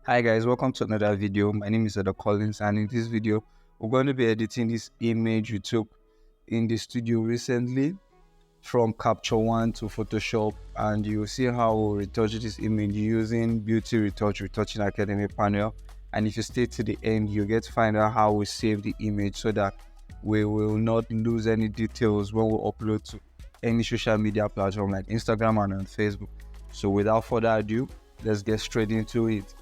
Hi guys, welcome to another video. My name is Ada Collins, and in this video we're going to be editing this image we took in the studio recently from Capture One to Photoshop, and you'll see how we'll retouch this image using Beauty Retouch Retouching Academy panel. And if you stay to the end, you get to find out how we save the image so that we will not lose any details when we upload to any social media platform like Instagram and on Facebook. So without further ado, let's get straight into it.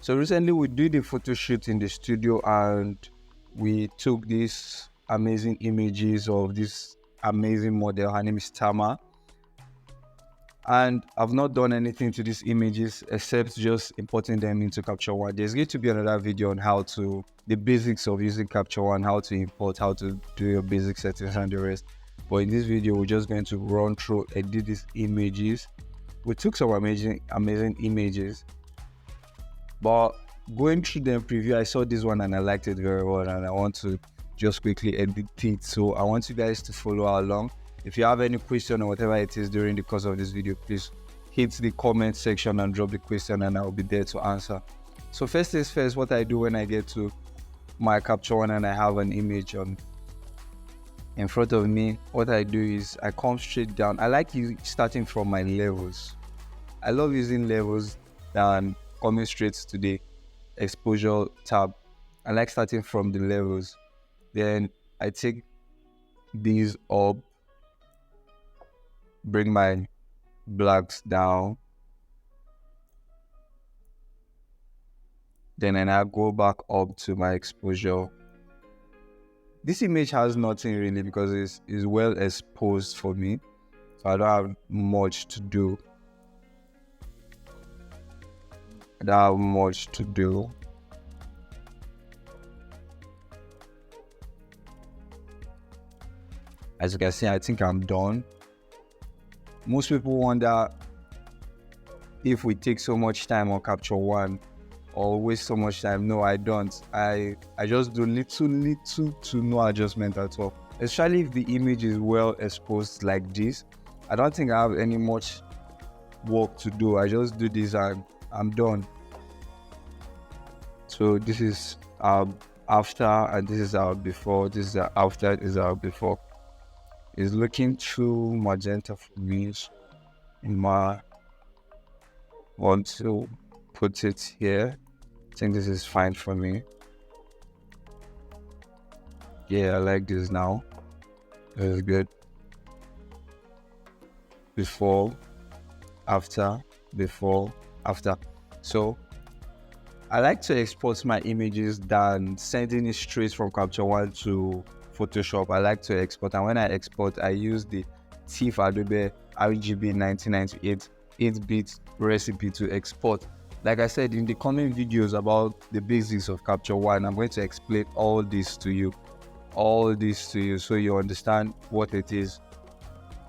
So recently we did a photo shoot in the studio and we took these amazing images of this amazing model. Her name is Tama. And I've not done anything to these images except just importing them into Capture One. There's going to be another video on the basics of using Capture One, how to import, how to do your basic settings and the rest. But in this video, we're just going to run through edit these images. We took some amazing images. But going through the preview, I saw this one and I liked it very well, and I want to just quickly edit it. So I want you guys to follow along. If you have any question or whatever it is during the course of this video, please hit the comment section and drop the question and I'll be there to answer. So first things first, what I do when I get to my Capture One and I have an image in front of me, what I do is I come straight down. I like starting from my levels. I love using levels than coming straight to the exposure tab. I like starting from the levels. Then I take these up, bring my blacks down, then I go back up to my exposure. This image has nothing really because it's well exposed for me, so I don't have much to do. As you can see, I think I'm done. Most people wonder if we take so much time on Capture One or waste so much time. No, I don't. I just do little to no adjustment at all. Especially if the image is well exposed like this. I don't think I have any much work to do. I just do this and I'm done. So this is our after and this is our before. This is our after, this is our before. It's looking too magenta for me. So I want to put it here. I think this is fine for me. Yeah, I like this now. This is good. Before, after, before, after. So I like to export my images than sending it straight from Capture One to Photoshop. I like to export, and when I export, I use the TIFF Adobe RGB 1998 8-bit recipe to export. Like I said, in the coming videos about the basics of Capture One, I'm going to explain all this to you, so you understand what it is.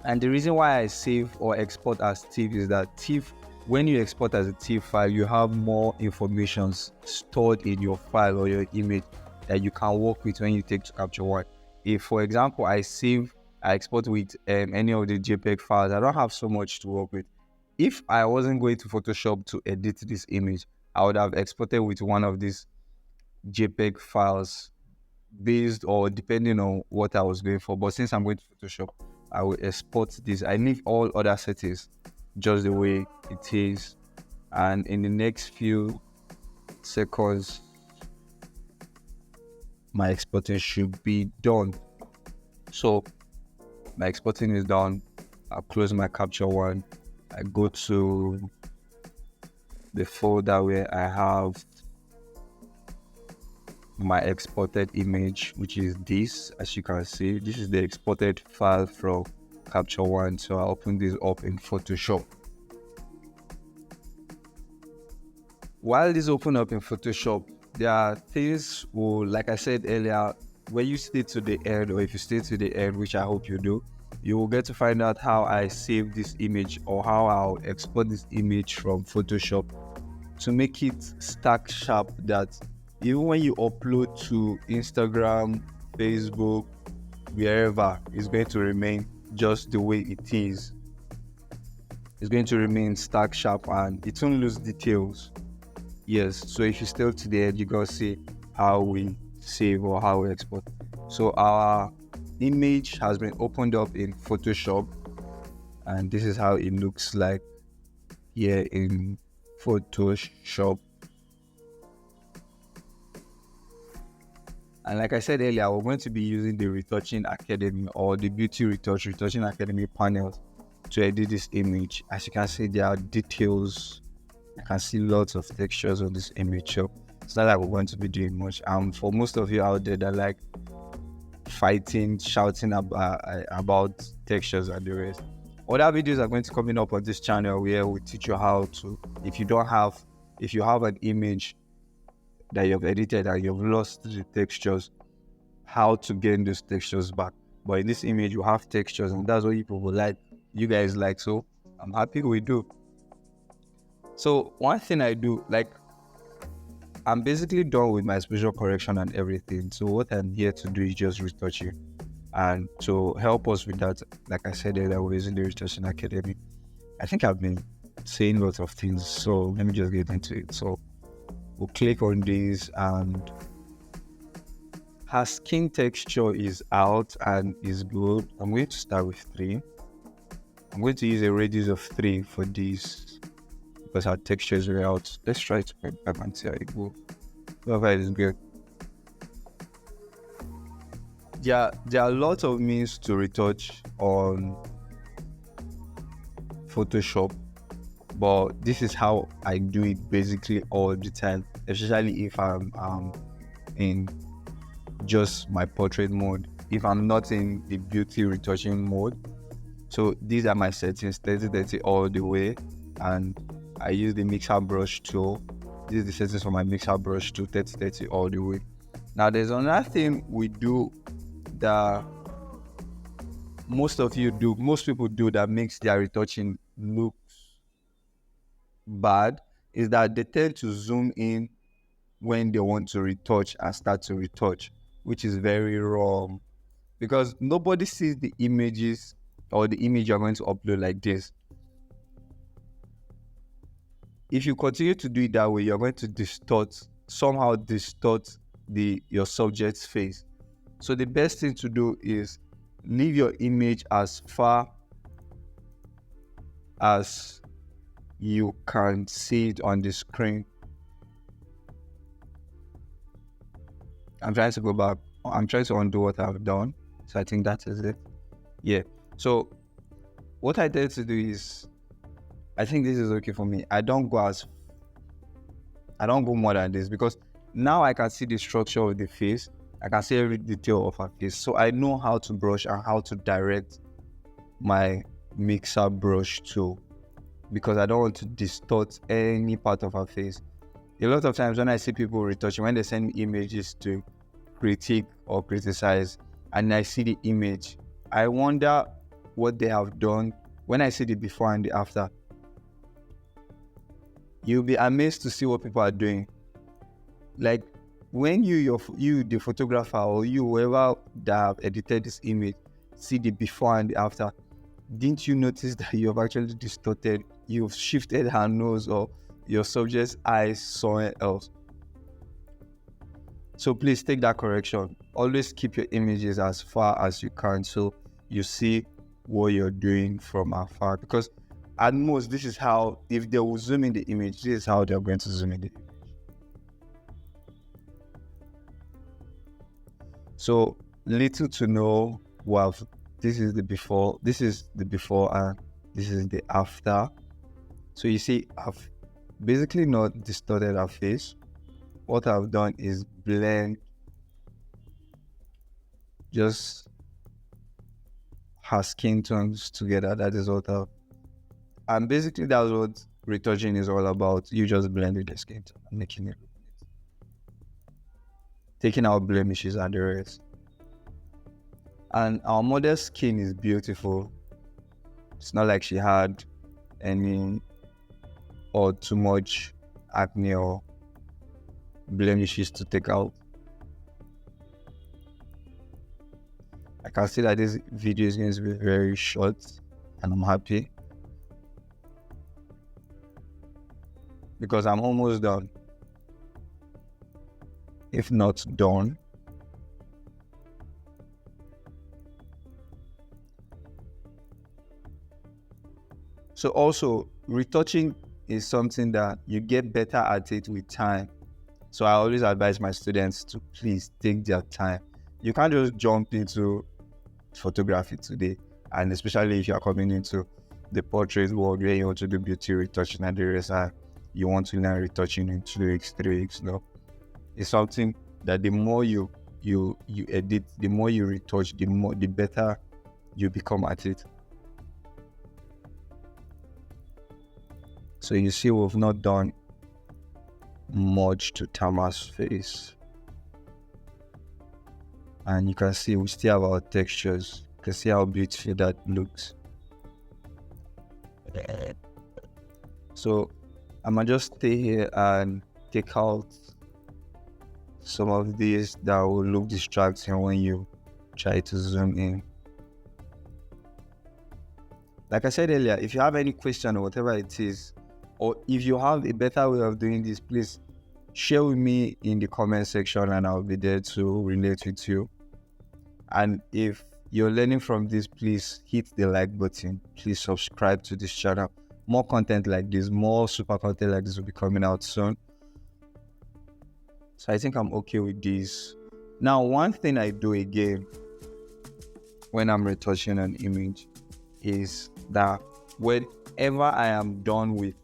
And the reason why I save or export as TIFF is that TIFF, when you export as a TIFF file, you have more information stored in your file or your image that you can work with when you take to Capture One. If, for example, I export with any of the JPEG files, I don't have so much to work with. If I wasn't going to Photoshop to edit this image, I would have exported with one of these JPEG files based or depending on what I was going for. But since I'm going to Photoshop, I will export this. I leave all other settings just the way it is. And in the next few seconds, my exporting should be done. So my exporting is done. I'll close my Capture One. I go to the folder where I have my exported image, which is this. As you can see, this is the exported file from Capture One. So I'll open this up in Photoshop. While this open up in Photoshop, there are things, like I said earlier, when you stay to the end, or if you stay to the end, which I hope you do, you will get to find out how I save this image or how I'll export this image from Photoshop to make it stack sharp, that even when you upload to Instagram, Facebook, wherever, it's going to remain just the way it is. It's going to remain stack sharp and it won't lose details. Yes, so if you still to the end, you gotta see how we save or how we export. So our image has been opened up in Photoshop, and this is how it looks like here in Photoshop. And like I said earlier, we're going to be using the Retouching Academy or the Beauty Retouching Academy panels to edit this image. As you can see, there are details. I can see lots of textures on this image. So it's not like we're going to be doing much. For most of you out there that like fighting, shouting about textures and the rest, other videos are going to coming up on this channel where we teach you how to, if you have an image that you've edited and you've lost the textures, how to gain those textures back. But in this image, you have textures, and that's what you guys like. So I'm happy we do. So one thing I do, like, I'm basically done with my spatial correction and everything. So what I'm here to do is just retouching. And to help us with that, like I said earlier, we're using the Retouching Academy. I think I've been saying lots of things, so let me just get into it. So we'll click on this, and her skin texture is out and is good. I'm going to start with 3. I'm going to use a radius of 3 for this because our texture is very out. Let's try to put back and see how it goes. Whoever is good. Yeah, there are lots of means to retouch on Photoshop, but this is how I do it basically all the time, especially if I'm in just my portrait mode, if I'm not in the beauty retouching mode. So these are my settings, 30-30 all the way, and I use the mixer brush tool. This is the settings for my mixer brush tool, 30-30 all the way. Now there's another thing we do that most people do that makes their retouching look bad, is that they tend to zoom in when they want to retouch and start to retouch, which is very wrong, because nobody sees the images or the image you're going to upload like this. If you continue to do it that way, you're going to somehow distort your subject's face. So the best thing to do is leave your image as far as you can see it on the screen. I'm trying to go back. I'm trying to undo what I've done. So I think that is it. Yeah. So what I tend to do is, I think this is okay for me. I don't go more than this, because now I can see the structure of the face. I can see every detail of her face. So I know how to brush and how to direct my mixer brush tool, because I don't want to distort any part of her face. A lot of times when I see people retouching, when they send me images to critique or criticize, and I see the image, I wonder what they have done. When I see the before and the after, you'll be amazed to see what people are doing. Like, when you the photographer, or whoever that have edited this image, see the before and the after, didn't you notice that you have actually distorted, you've shifted her nose or your subject's eyes somewhere else? So please take that correction. Always keep your images as far as you can, so you see what you're doing from afar, because at most, this is how, if they will zoom in the image, this is how they're going to zoom in the image. So little to know, this is the before, and this is the after. So you see, I've basically not distorted her face. What I've done is blend just her skin tones together. That is what and basically that's what retouching is all about. You just blending the skin tone and making it, taking out blemishes and the rest. And our model's skin is beautiful. It's not like she had any or too much acne or blemishes to take out. I can see that this video is going to be very short, and I'm happy because I'm almost done, if not done. So also, retouching is something that you get better at it with time. So I always advise my students to please take their time. You can't just jump into photography today, and especially if you're coming into the portrait world where you want to do beauty retouching and the rest, and you want to learn retouching in 2 weeks, 3 weeks. No, it's something that the more you edit, the more you retouch, the better you become at it. So you see, we've not done much to Tama's face, and you can see we still have our textures. You can see how beautiful that looks. So I'm gonna just stay here and take out some of these that will look distracting when you try to zoom in. Like I said earlier, if you have any question or whatever it is, or if you have a better way of doing this, please share with me in the comment section and I'll be there to relate with you. And if you're learning from this, please hit the like button. Please subscribe to this channel. More content like this, more super content like this will be coming out soon. So I think I'm okay with this. Now, one thing I do again when I'm retouching an image is that whenever I am done with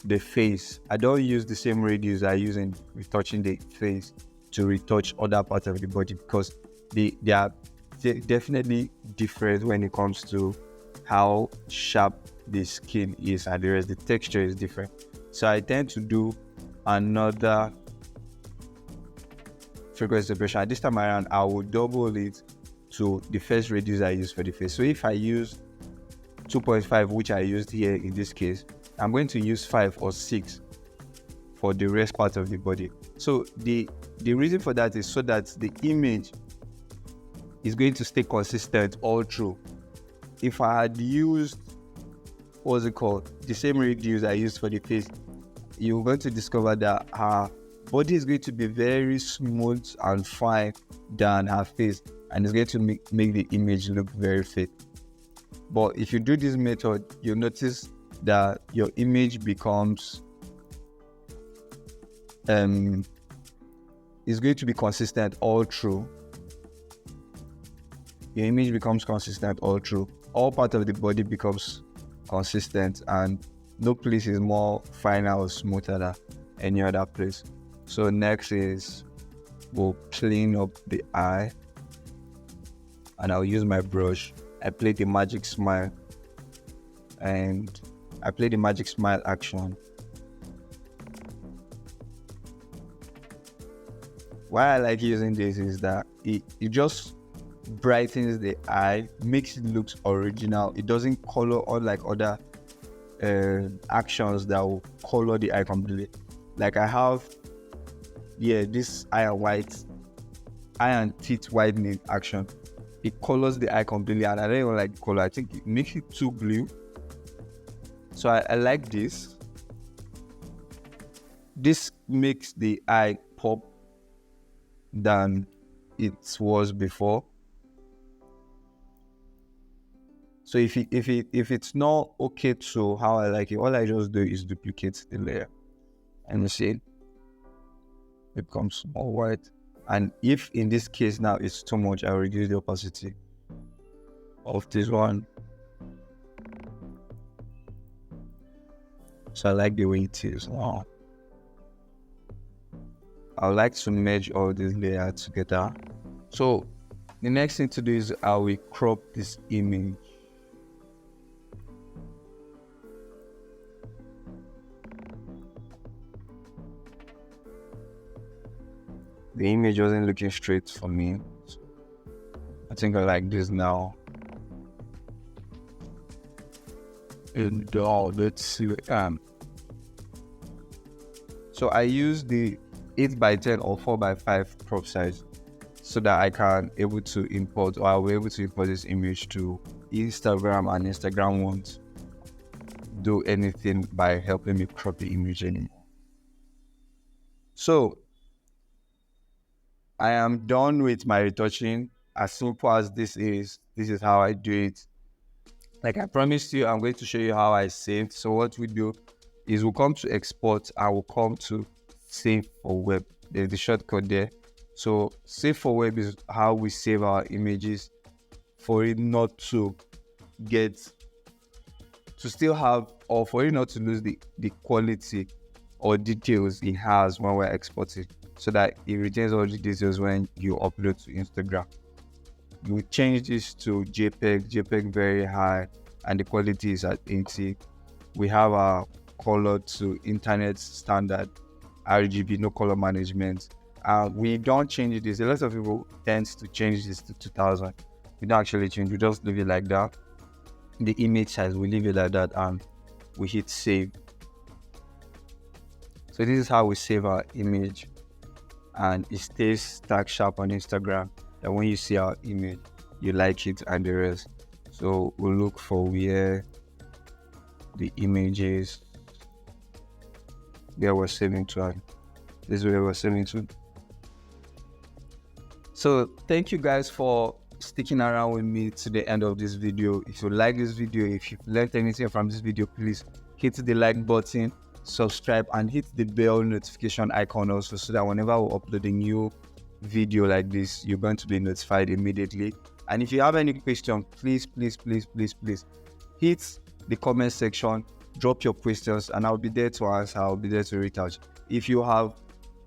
the face, I don't use the same radius I use in retouching the face to retouch other parts of the body, because they are definitely different when it comes to how sharp the skin is and the rest. The texture is different. So I tend to do another frequency separation. This time around, I will double it to the first radius I use for the face. So if I use 2.5, which I used here in this case, I'm going to use 5 or 6 for the rest part of the body. So the reason for that is so that the image is going to stay consistent all through. If I had used, what's it called, the same radius I used for the face, you're going to discover that her body is going to be very smooth and fine than her face, and it's going to make the image look very fake. But if you do this method, you'll notice that your image becomes is going to be consistent all through. Your image becomes consistent all through. All part of the body becomes consistent, and no place is more finer or smoother than any other place. So next is we'll clean up the eye, and I'll use my brush. I play the magic smile, and I play the magic smile action. Why I like using this is that it just brightens the eye, makes it look original. It doesn't color unlike other actions that will color the eye completely. Like I have this eye and teeth whitening action. It colors the eye completely, and I don't even like the color. I think it makes it too blue. So I like this. This makes the eye pop than it was before. So if it's not okay to how I like it, all I just do is duplicate the layer, and you see it becomes more white. And if in this case now it's too much, I'll reduce the opacity of this one. So I like the way it is now. I would like to merge all these layers together. So the next thing to do is I will crop this image. The image wasn't looking straight for me, so I something like this now. And let's see. So I use the 8x10 or 4x5 crop size so that I can able to import, or I'll be able to import this image to Instagram, and Instagram won't do anything by helping me crop the image anymore. So I am done with my retouching. As simple as this is how I do it. Like I promised you, I'm going to show you how I saved. So what we do is we'll come to export and we'll come to save for web. There's the shortcut there. So save for web is how we save our images for it not to still have, or for it not to lose the quality or details it has when we're exporting, so that it retains all the details when you upload to Instagram. You change this to JPEG very high, and the quality is at 80. We have our color to internet standard RGB, no color management. We don't change this. A lot of people tend to change this to 2000. We don't actually change, we just leave it like that. The image size, we leave it like that, and we hit save. So this is how we save our image, and it stays stack sharp on Instagram, that when you see our image you like it and the rest. So we'll look for where the images where we're saving to, and this is where we're saving to. So thank you guys for sticking around with me to the end of this video. If you like this video, if you've learned anything from this video, please hit the like button, subscribe, and hit the bell notification icon also, so that whenever we upload a new video like this, you're going to be notified immediately. And if you have any question, please hit the comment section, drop your questions, and I'll be there to answer. I'll be there to retouch. If you have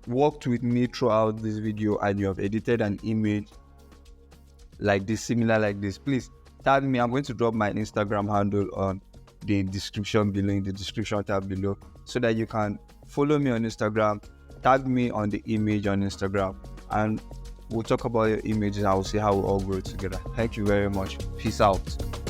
worked with me throughout this video and you have edited an image like this, similar like this, please tag me. I'm going to drop my Instagram handle on the description below, in the description tab below, so that you can follow me on Instagram, tag me on the image on Instagram, and we'll talk about your images. I will see how we all grow together. Thank you very much. Peace out.